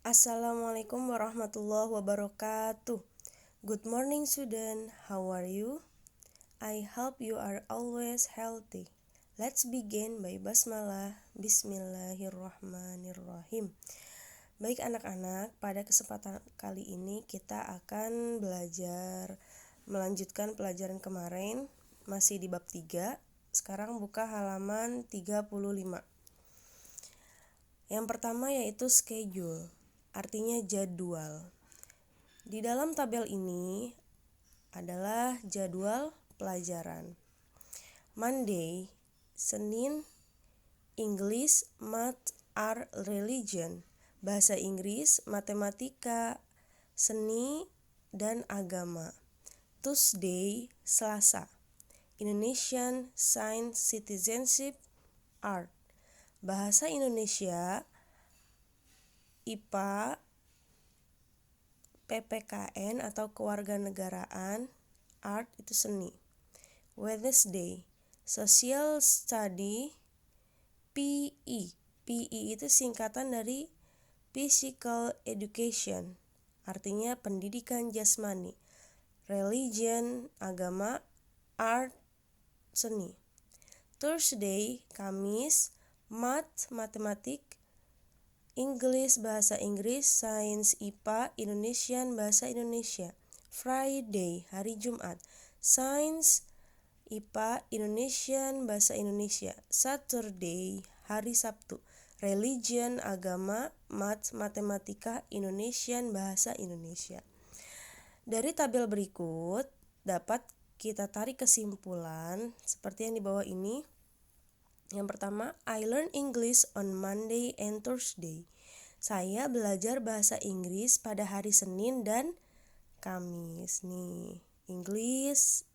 Assalamualaikum warahmatullahi wabarakatuh. Good morning student, how are you? I hope you are always healthy. Let's begin by basmalah. Bismillahirrahmanirrahim. Baik anak-anak, pada kesempatan kali ini kita akan melanjutkan pelajaran kemarin, masih di bab 3. Sekarang buka halaman 35. Yang pertama yaitu schedule, artinya jadwal. Di dalam tabel ini adalah jadwal pelajaran. Monday, Senin, English, Math, Art, Religion. Bahasa Inggris, matematika, seni, dan agama. Tuesday, Selasa, Indonesian, Science, Citizenship, Art. Bahasa Indonesia, IPA, PPKN atau kewarganegaraan, Art itu seni. Wednesday, Social Study, PE. PE itu singkatan dari Physical Education, artinya pendidikan jasmani. Religion, agama, Art, seni. Thursday, Kamis, Math, matematik, English, bahasa Inggris, Science, IPA, Indonesian, bahasa Indonesia. Friday, hari Jumat, Science, IPA, Indonesian, bahasa Indonesia. Saturday, hari Sabtu, Religion, agama, Math, matematika, Indonesian, bahasa Indonesia. Dari tabel berikut dapat kita tarik kesimpulan seperti yang di bawah ini. Yang pertama, I learn English on Monday and Thursday. Saya belajar bahasa Inggris pada hari Senin dan Kamis. Nih, English.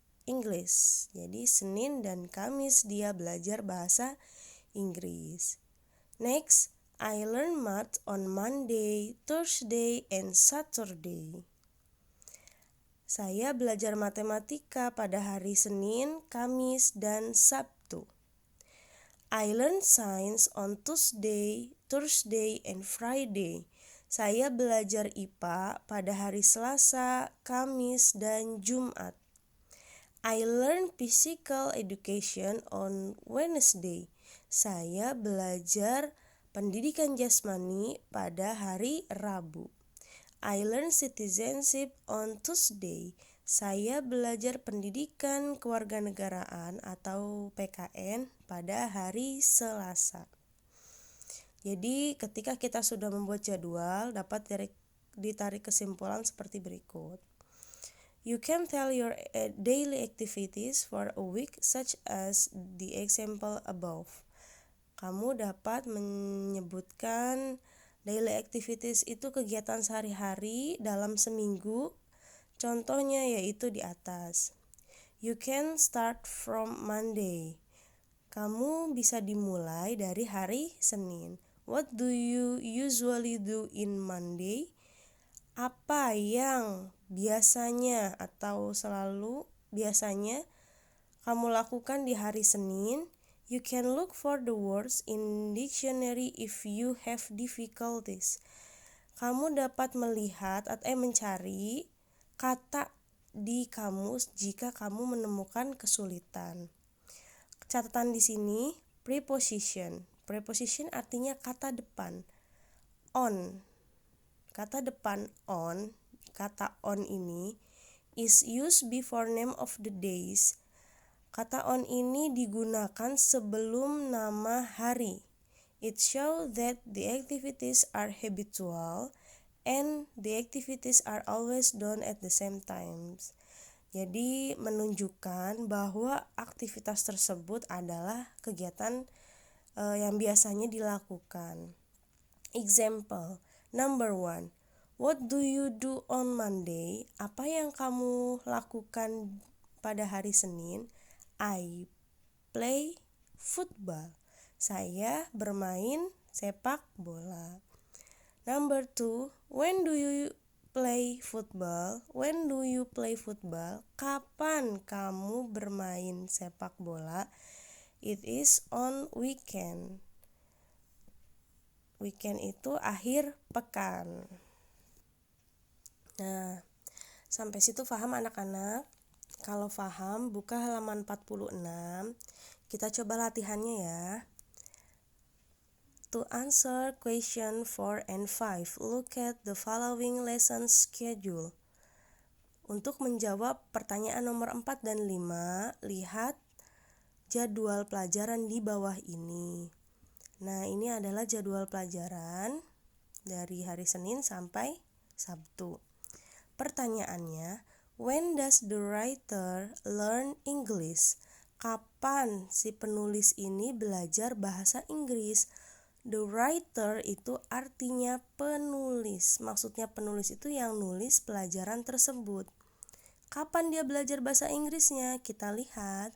Jadi Senin dan Kamis dia belajar bahasa Inggris. Next, I learn Math on Monday, Thursday, and Saturday. Saya belajar matematika pada hari Senin, Kamis, dan Sabtu. I learn Science on Tuesday, Thursday, and Friday. Saya belajar IPA pada hari Selasa, Kamis, dan Jumat. I learn Physical Education on Wednesday. Saya belajar pendidikan jasmani pada hari Rabu. I learn Citizenship on Tuesday. Saya belajar pendidikan kewarganegaraan atau PKN pada hari Selasa. Jadi ketika kita sudah membuat jadwal, dapat ditarik kesimpulan seperti berikut. You can tell your daily activities for a week such as the example above. Kamu dapat menyebutkan daily activities itu kegiatan sehari-hari dalam seminggu. Contohnya yaitu di atas. You can start from Monday. Kamu bisa dimulai dari hari Senin. What do you usually do in Monday? Apa yang biasanya atau selalu biasanya kamu lakukan di hari Senin? You can look for the words in dictionary if you have difficulties. Kamu dapat melihat atau mencari kata di kamus jika kamu menemukan kesulitan. Catatan di sini, preposition. Preposition artinya kata depan. On. Kata depan on, kata on ini is used before name of the days. Kata on ini digunakan sebelum nama hari. It shows that the activities are habitual and the activities are always done at the same times. Jadi menunjukkan bahwa aktivitas tersebut adalah kegiatan yang biasanya dilakukan. Example, number 1. What do you do on Monday? Apa yang kamu lakukan pada hari Senin? I play football. Saya bermain sepak bola. Number 2, when do you play football? When do you play football? Kapan kamu bermain sepak bola? It is on weekend. Weekend itu akhir pekan. Nah, sampai situ paham anak-anak? Kalau paham, buka halaman 46. Kita coba latihannya ya. To answer question 4 and 5, look at the following lesson schedule. Untuk menjawab pertanyaan nomor 4 dan 5, lihat jadwal pelajaran di bawah ini. Nah, ini adalah jadwal pelajaran dari hari Senin sampai Sabtu. Pertanyaannya, when does the writer learn English? Kapan si penulis ini belajar bahasa Inggris? The writer itu artinya penulis. Maksudnya penulis itu yang nulis pelajaran tersebut. Kapan dia belajar bahasa Inggrisnya? Kita lihat.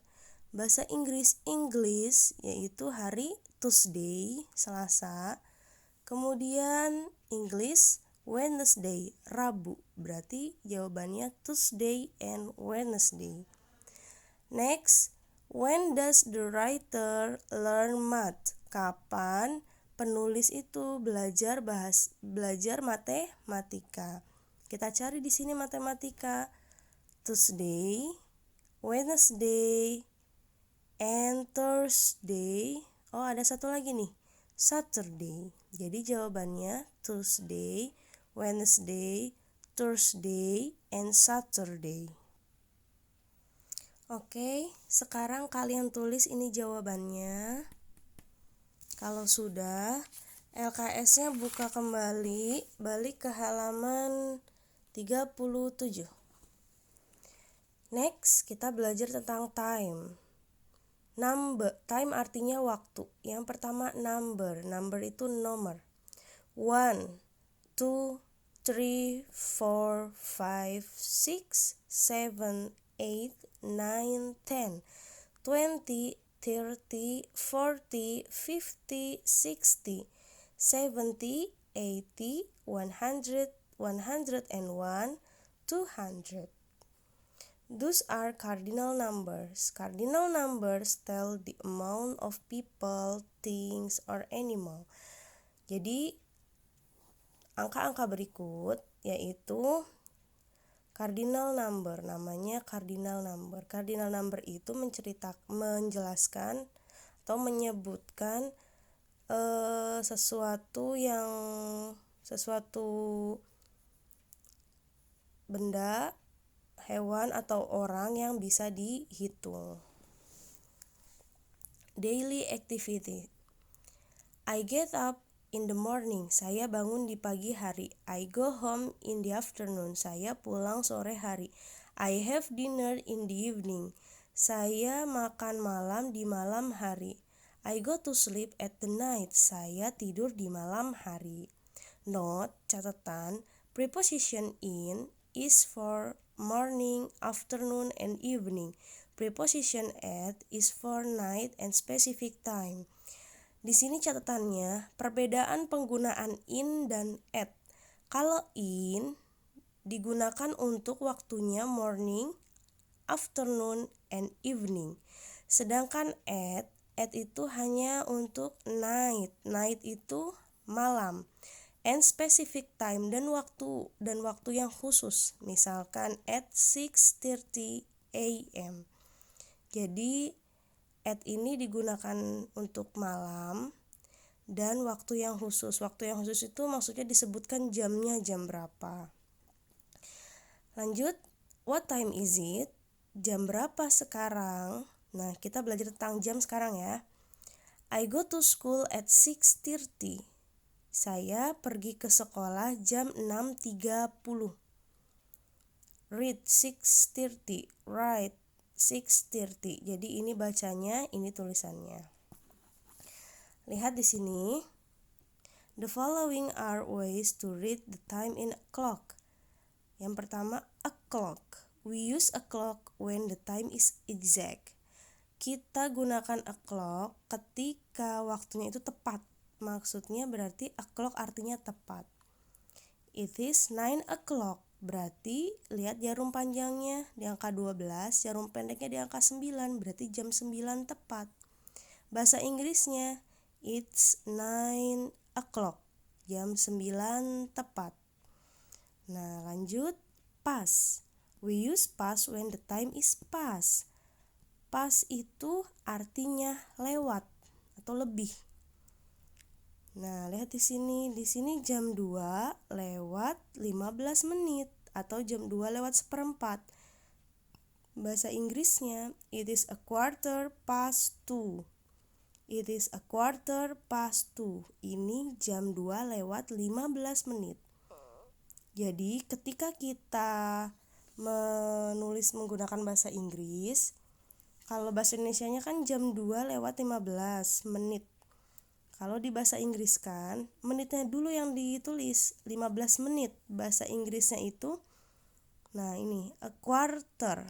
Bahasa Inggris English yaitu hari Tuesday, Selasa. Kemudian English Wednesday, Rabu. Berarti jawabannya Tuesday and Wednesday. Next, when does the writer learn math? Kapan penulis itu belajar matematika? Kita cari di sini matematika. Tuesday, Wednesday, and Thursday. Oh, ada satu lagi nih, Saturday. Jadi jawabannya Tuesday, Wednesday, Thursday, and Saturday. Oke, sekarang kalian tulis ini jawabannya. Kalau sudah, LKS-nya buka kembali, balik ke halaman 37. Next, kita belajar tentang time. Time artinya waktu. Yang pertama number itu nomor. 1, 2, 3, 4, 5, 6, 7, 8, 9, 10, 20, 30, 40, 50, 60, 70, 80, 100, 101, 200. Those are cardinal numbers. Cardinal numbers tell the amount of people, things, or animal. Jadi angka-angka berikut yaitu cardinal number, namanya cardinal number. Cardinal number itu menjelaskan atau menyebutkan sesuatu benda, hewan atau orang yang bisa dihitung. Daily activity. I get up in the morning. Saya bangun di pagi hari. I go home in the afternoon. Saya pulang sore hari. I have dinner in the evening. Saya makan malam di malam hari. I go to sleep at the night. Saya tidur di malam hari. Note, catatan, preposition in is for morning, afternoon, and evening. Preposition at is for night and specific time. Di sini catatannya, perbedaan penggunaan in dan at. Kalau in digunakan untuk waktunya morning, afternoon, and evening. Sedangkan at itu hanya untuk night. Night itu malam. And specific time dan waktu yang khusus. Misalkan at 6:30 AM. Jadi at ini digunakan untuk malam dan waktu yang khusus. Waktu yang khusus itu maksudnya disebutkan jamnya jam berapa. Lanjut, what time is it? Jam berapa sekarang? Nah, kita belajar tentang jam sekarang ya. I go to school at 6:30. Saya pergi ke sekolah jam 6.30. Read 6:30. Write 6:30. Jadi ini bacanya, ini tulisannya. Lihat di sini. The following are ways to read the time in a clock. Yang pertama, a clock. We use a clock when the time is exact. Kita gunakan a clock ketika waktunya itu tepat. Maksudnya berarti a clock artinya tepat. It is 9 o'clock. Berarti lihat jarum panjangnya di angka 12, jarum pendeknya di angka 9, berarti jam 9 tepat. Bahasa Inggrisnya, it's 9 o'clock. jam 9 tepat. Nah, lanjut. Pass. We use pass when the time is pass. Pass itu artinya lewat atau lebih. Nah, lihat di sini. Di sini jam 2 lewat 15 menit atau jam 2 lewat seperempat. Bahasa Inggrisnya, it is a quarter past 2. It is a quarter past 2. Ini jam 2 lewat 15 menit. Jadi ketika kita menulis menggunakan bahasa Inggris, kalau bahasa Indonesianya kan jam 2 lewat 15 menit. Kalau di bahasa Inggris kan, menitnya dulu yang ditulis, 15 menit. Bahasa Inggrisnya itu, nah ini, a quarter.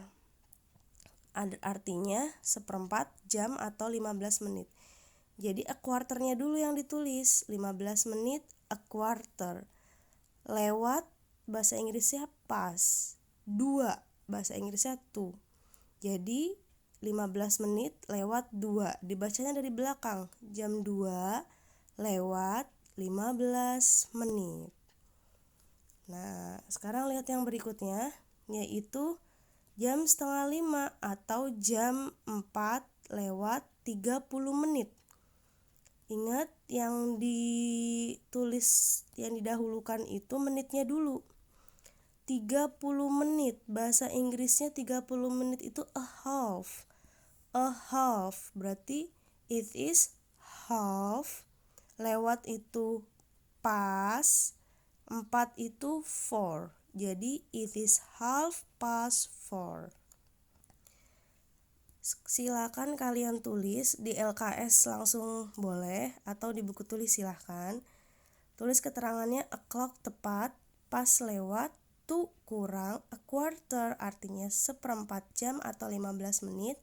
Artinya seperempat jam atau 15 menit. Jadi a quarternya dulu yang ditulis, 15 menit, a quarter. Lewat, bahasa Inggrisnya pass. 2, bahasa Inggrisnya 2. Jadi 15 menit lewat 2. Dibacanya dari belakang, jam 2 lewat 15 menit. Nah, sekarang lihat yang berikutnya, yaitu jam setengah 5 atau jam 4 lewat 30 menit. Ingat yang ditulis, yang didahulukan itu menitnya dulu. 30 menit, bahasa Inggrisnya 30 menit itu a half. A half, berarti it is half. Lewat itu past, 4 itu 4. Jadi it is half past 4. Silakan kalian tulis di LKS langsung boleh, atau di buku tulis silahkan. Tulis keterangannya a clock tepat, pas lewat, 2 kurang, a quarter artinya seperempat jam atau 15 menit,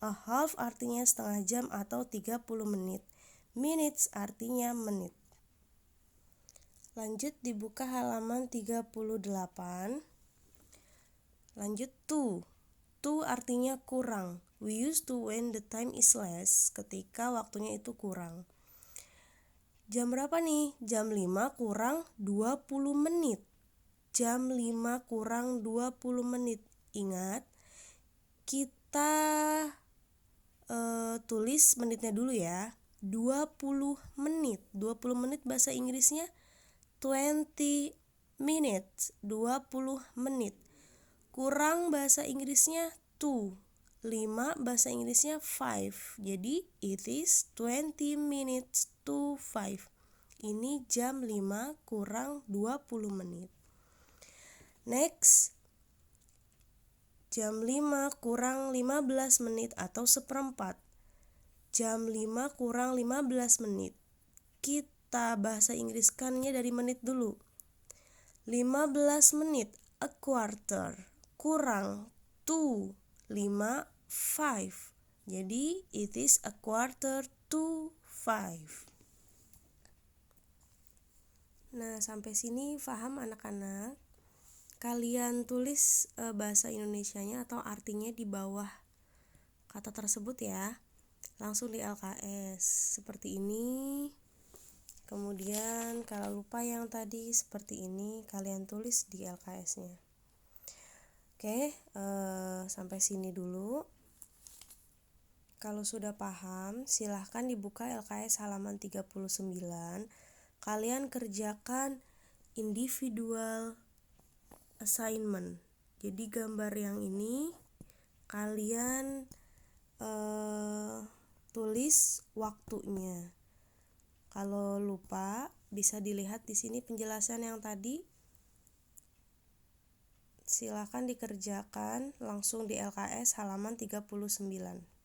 a half artinya setengah jam atau 30 menit, minutes artinya menit. Lanjut dibuka halaman 38. Lanjut to. To artinya kurang. We use to when the time is less, ketika waktunya itu kurang. Jam berapa nih? Jam 5 kurang 20 menit. Jam 5 kurang 20 menit. Ingat, kita tulis menitnya dulu ya. 20 menit. 20 menit bahasa Inggrisnya 20 minutes, 20 menit. Kurang bahasa Inggrisnya 2. 5 bahasa Inggrisnya 5. Jadi it is 20 minutes to 5. Ini jam 5 kurang 20 menit. Next, jam 5 kurang 15 menit atau seperempat. Jam 5 kurang 15 menit. Kita bahasa Inggriskannya dari menit dulu. 15 menit, a quarter. Kurang 2, 5, 5. Jadi it is a quarter to 5. Nah, sampai sini paham anak-anak? Kalian tulis bahasa Indonesianya atau artinya di bawah kata tersebut ya. Langsung di LKS seperti ini. Kemudian kalau lupa yang tadi seperti ini, kalian tulis di LKS-nya. Oke, sampai sini dulu. Kalau sudah paham, silahkan dibuka LKS halaman 39. Kalian kerjakan individual assignment. Jadi gambar yang ini kalian tulis waktunya. Kalau lupa, bisa dilihat di sini penjelasan yang tadi. Silakan dikerjakan langsung di LKS halaman 39.